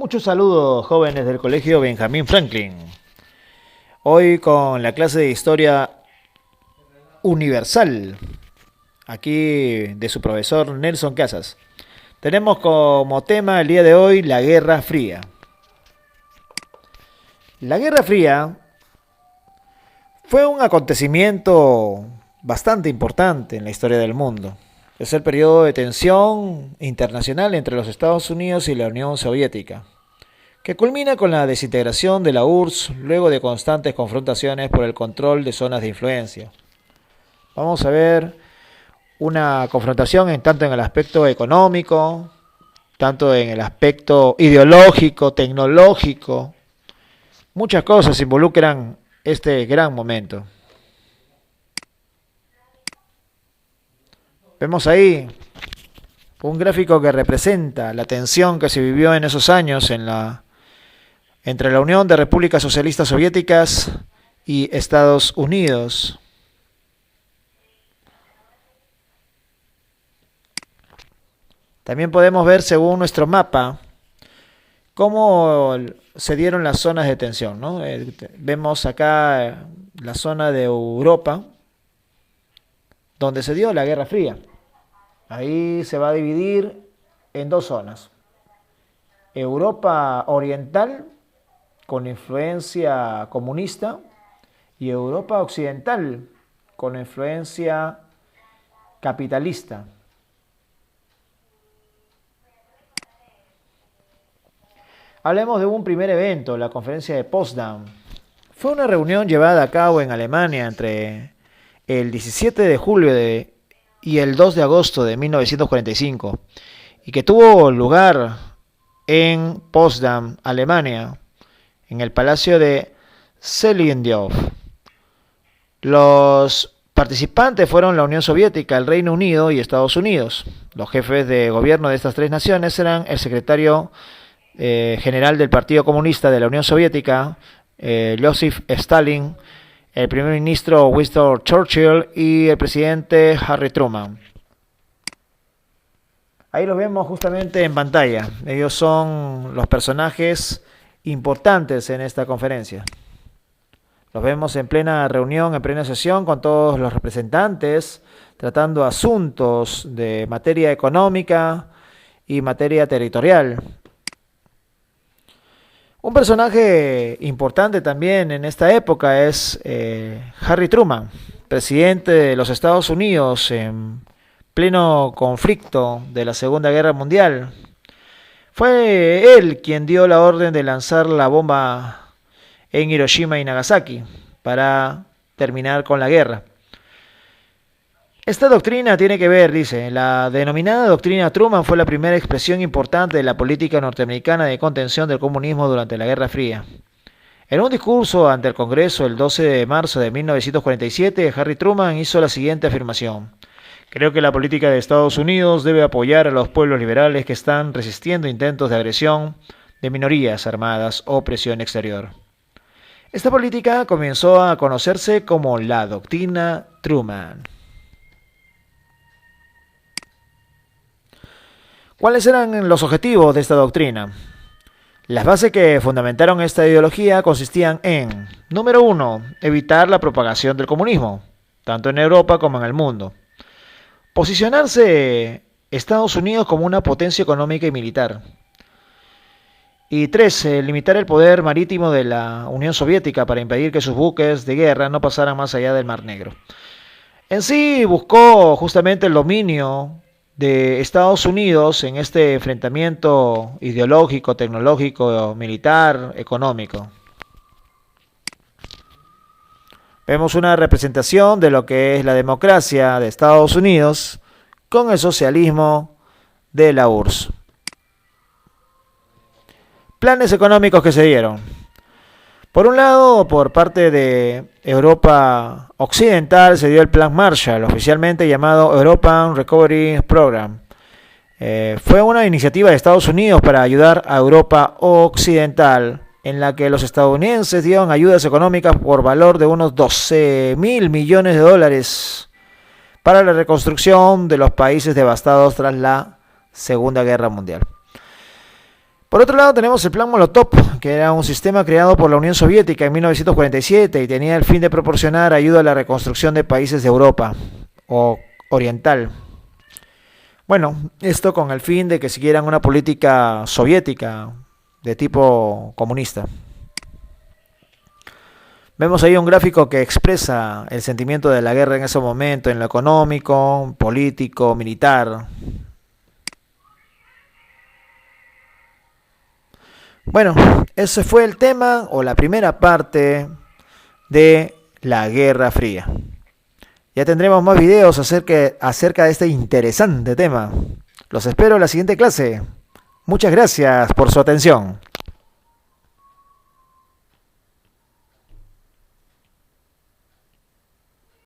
Muchos saludos, jóvenes del Colegio Benjamín Franklin. Hoy con la clase de Historia Universal, aquí de su profesor Nelson Casas. Tenemos como tema el día de hoy la Guerra Fría. La Guerra Fría fue un acontecimiento bastante importante en la historia del mundo. Es el periodo de tensión internacional entre los Estados Unidos y la Unión Soviética, que culmina con la desintegración de la URSS luego de constantes confrontaciones por el control de zonas de influencia. Vamos a ver una confrontación tanto en el aspecto económico, tanto en el aspecto ideológico, tecnológico. Muchas cosas involucran este gran momento. Vemos ahí un gráfico que representa la tensión que se vivió en esos años entre la Unión de Repúblicas Socialistas Soviéticas y Estados Unidos. También podemos ver, según nuestro mapa, cómo se dieron las zonas de tensión, ¿no? Vemos acá la zona de Europa, donde se dio la Guerra Fría. Ahí se va a dividir en dos zonas. Europa Oriental, con influencia comunista, y Europa Occidental, con influencia capitalista. Hablemos de un primer evento, la conferencia de Potsdam. Fue una reunión llevada a cabo en Alemania entre el 17 de julio y el 2 de agosto de 1945, y que tuvo lugar en Potsdam, Alemania, en el Palacio de Seligendorf. Los participantes fueron la Unión Soviética, el Reino Unido y Estados Unidos. Los jefes de gobierno de estas tres naciones eran el secretario general del Partido Comunista de la Unión Soviética, Joseph Stalin, el primer ministro Winston Churchill y el presidente Harry Truman. Ahí los vemos justamente en pantalla. Ellos son los personajes importantes en esta conferencia. Los vemos en plena reunión, en plena sesión, con todos los representantes, tratando asuntos de materia económica y materia territorial. Un personaje importante también en esta época es Harry Truman, presidente de los Estados Unidos en pleno conflicto de la Segunda Guerra Mundial. Fue él quien dio la orden de lanzar la bomba en Hiroshima y Nagasaki para terminar con la guerra. Esta doctrina tiene que ver, dice, la denominada doctrina Truman fue la primera expresión importante de la política norteamericana de contención del comunismo durante la Guerra Fría. En un discurso ante el Congreso el 12 de marzo de 1947, Harry Truman hizo la siguiente afirmación: "Creo que la política de Estados Unidos debe apoyar a los pueblos liberales que están resistiendo intentos de agresión de minorías armadas o presión exterior". Esta política comenzó a conocerse como la doctrina Truman. ¿Cuáles eran los objetivos de esta doctrina? Las bases que fundamentaron esta ideología consistían en, número 1, evitar la propagación del comunismo, tanto en Europa como en el mundo. Posicionarse Estados Unidos como una potencia económica y militar. Y 3, limitar el poder marítimo de la Unión Soviética para impedir que sus buques de guerra no pasaran más allá del Mar Negro. En sí buscó justamente el dominio de Estados Unidos en este enfrentamiento ideológico, tecnológico, militar, económico. Vemos una representación de lo que es la democracia de Estados Unidos con el socialismo de la URSS. Planes económicos que se dieron. Por un lado, por parte de Europa Occidental se dio el Plan Marshall, oficialmente llamado European Recovery Program. Fue una iniciativa de Estados Unidos para ayudar a Europa Occidental, en la que los estadounidenses dieron ayudas económicas por valor de unos 12.000 millones de dólares para la reconstrucción de los países devastados tras la Segunda Guerra Mundial. Por otro lado tenemos el Plan Molotov, que era un sistema creado por la Unión Soviética en 1947 y tenía el fin de proporcionar ayuda a la reconstrucción de países de Europa o oriental. Bueno, esto con el fin de que siguieran una política soviética de tipo comunista. Vemos ahí un gráfico que expresa el sentimiento de la guerra en ese momento, en lo económico, político, militar. Bueno, ese fue el tema o la primera parte de la Guerra Fría. Ya tendremos más videos acerca de este interesante tema. Los espero en la siguiente clase. Muchas gracias por su atención.